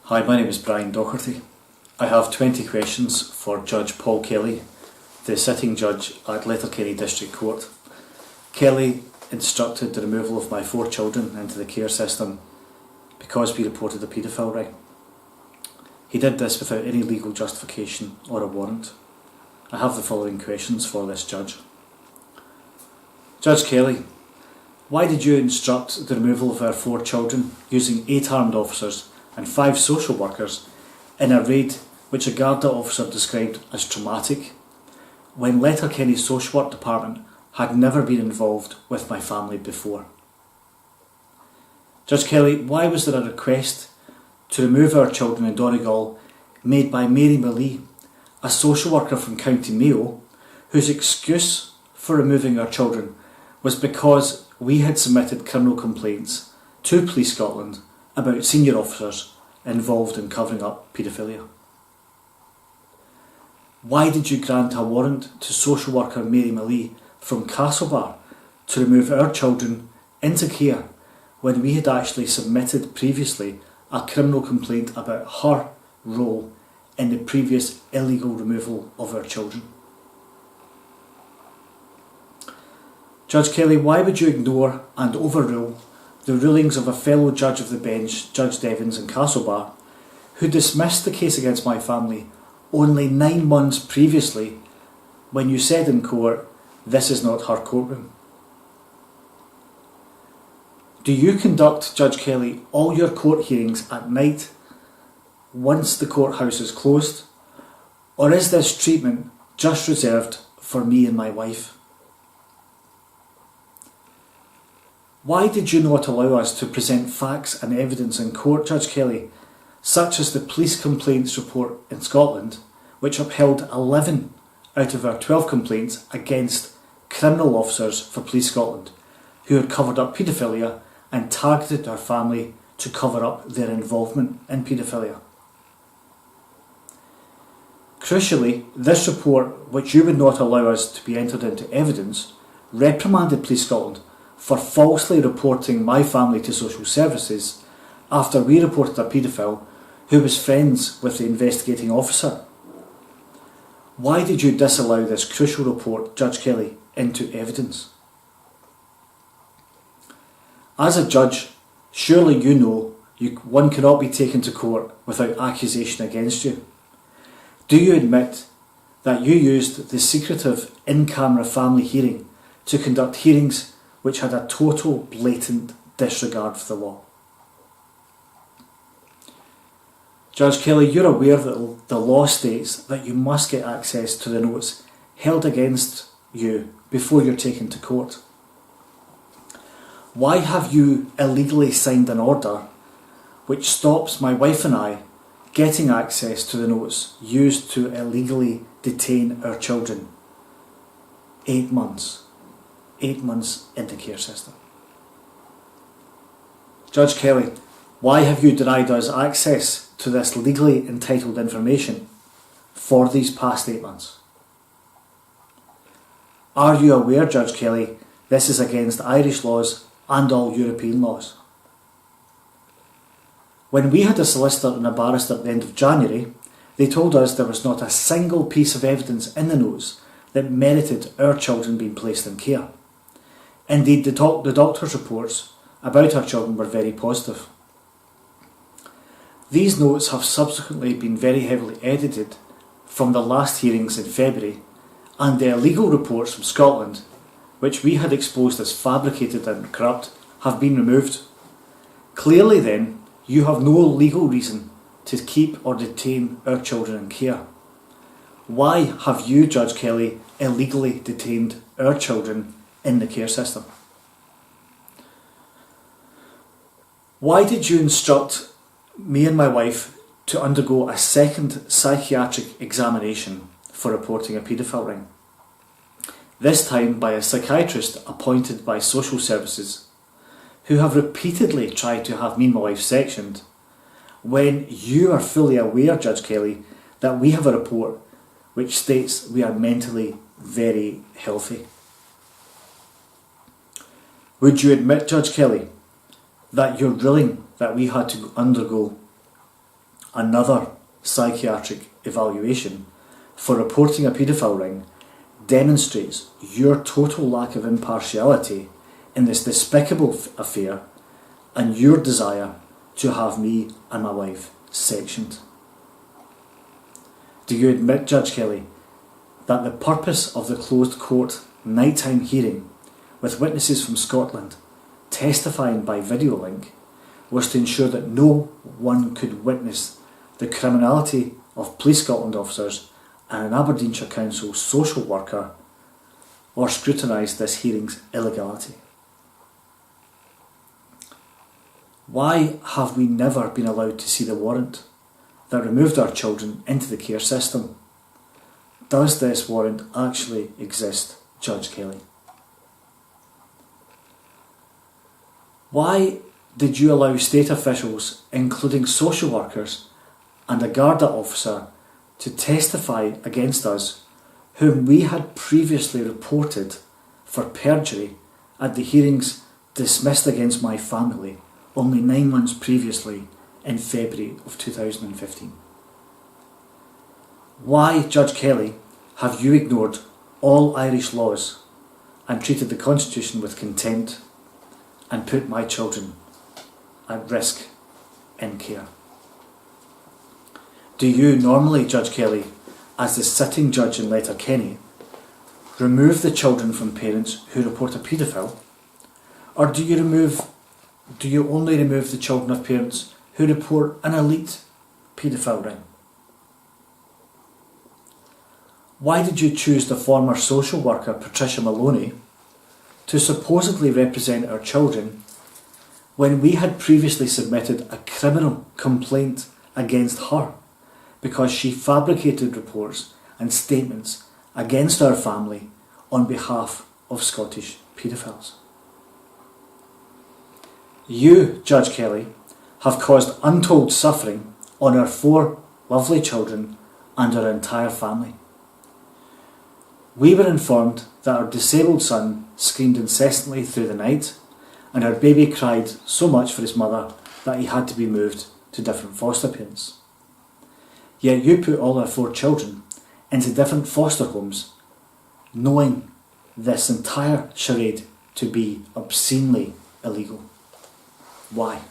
Hi, my name is Brian Docherty. I have 20 questions for Judge Paul Kelly, the sitting judge at Letterkenny District Court. Kelly instructed the removal of my 4 children into the care system because we reported a paedophile ring. He did this without any legal justification or a warrant. I have the following questions for this judge. Judge Kelly, why did you instruct the removal of our 4 children using 8 armed officers and 5 social workers in a raid which a Garda officer described as traumatic, when Letterkenny social work department had never been involved with my family before? Judge Kelly, why was there a request to remove our children in Donegal made by Mary Millie, a social worker from County Mayo, whose excuse for removing our children was because we had submitted criminal complaints to Police Scotland about senior officers involved in covering up paedophilia? Why did you grant a warrant to social worker Mary Millie from Castlebar to remove our children into care when we had actually submitted previously a criminal complaint about her role in the previous illegal removal of our children? Judge Kelly, why would you ignore and overrule the rulings of a fellow judge of the bench, Judge Devons in Castlebar, who dismissed the case against my family only 9 months previously when you said in court, "This is not her courtroom"? Do you conduct, Judge Kelly, all your court hearings at night once the courthouse is closed? Or is this treatment just reserved for me and my wife? Why did you not allow us to present facts and evidence in court, Judge Kelly, such as the police complaints report in Scotland, which upheld 11 out of our 12 complaints against criminal officers for Police Scotland who had covered up paedophilia and targeted our family to cover up their involvement in paedophilia? Crucially, this report, which you would not allow us to be entered into evidence, reprimanded Police Scotland for falsely reporting my family to social services after we reported a paedophile who was friends with the investigating officer. Why did you disallow this crucial report, Judge Kelly, into evidence? As a judge, surely you know one cannot be taken to court without accusation against you. Do you admit that you used the secretive in-camera family hearing to conduct hearings which had a total blatant disregard for the law? Judge Kelly, you're aware that the law states that you must get access to the notes held against you before you're taken to court. Why have you illegally signed an order which stops my wife and I getting access to the notes used to illegally detain our children 8 months in the care system? Judge Kelly, why have you denied us access to this legally entitled information for these past 8 months? Are you aware, Judge Kelly, this is against Irish laws and all European laws? When we had a solicitor and a barrister at the end of January, they told us there was not a single piece of evidence in the notes that merited our children being placed in care. Indeed, the doctor's reports about our children were very positive. These notes have subsequently been very heavily edited from the last hearings in February, and the illegal reports from Scotland, which we had exposed as fabricated and corrupt, have been removed. Clearly then, you have no legal reason to keep or detain our children in care. Why have you, Judge Kelly, illegally detained our children in the care system? Why did you instruct me and my wife to undergo a second psychiatric examination for reporting a paedophile ring? This time by a psychiatrist appointed by social services, who have repeatedly tried to have me and my wife sectioned, when you are fully aware, Judge Kelly, that we have a report which states we are mentally very healthy. Would you admit, Judge Kelly, that your ruling that we had to undergo another psychiatric evaluation for reporting a paedophile ring demonstrates your total lack of impartiality in this despicable affair and your desire to have me and my wife sectioned. Do you admit, Judge Kelly, that the purpose of the closed court nighttime hearing with witnesses from Scotland testifying by video link was to ensure that no one could witness the criminality of Police Scotland officers and an Aberdeenshire Council social worker or scrutinise this hearing's illegality? Why have we never been allowed to see the warrant that removed our children into the care system? Does this warrant actually exist, Judge Kelly? Why did you allow state officials, including social workers and a Garda officer, to testify against us, whom we had previously reported for perjury at the hearings dismissed against my family only 9 months previously in February of 2015? Why, Judge Kelly, have you ignored all Irish laws and treated the Constitution with contempt and put my children at risk in care? Do you normally, Judge Kelly, as the sitting judge in Letterkenny, remove the children from parents who report a paedophile? Or do you only remove the children of parents who report an elite paedophile ring? Why did you choose the former social worker Patricia Maloney to supposedly represent our children when we had previously submitted a criminal complaint against her because she fabricated reports and statements against our family on behalf of Scottish paedophiles? You, Judge Kelly, have caused untold suffering on our 4 lovely children and our entire family. We were informed that our disabled son screamed incessantly through the night and our baby cried so much for his mother that he had to be moved to different foster parents. Yet you put all our 4 children into different foster homes, knowing this entire charade to be obscenely illegal. Why?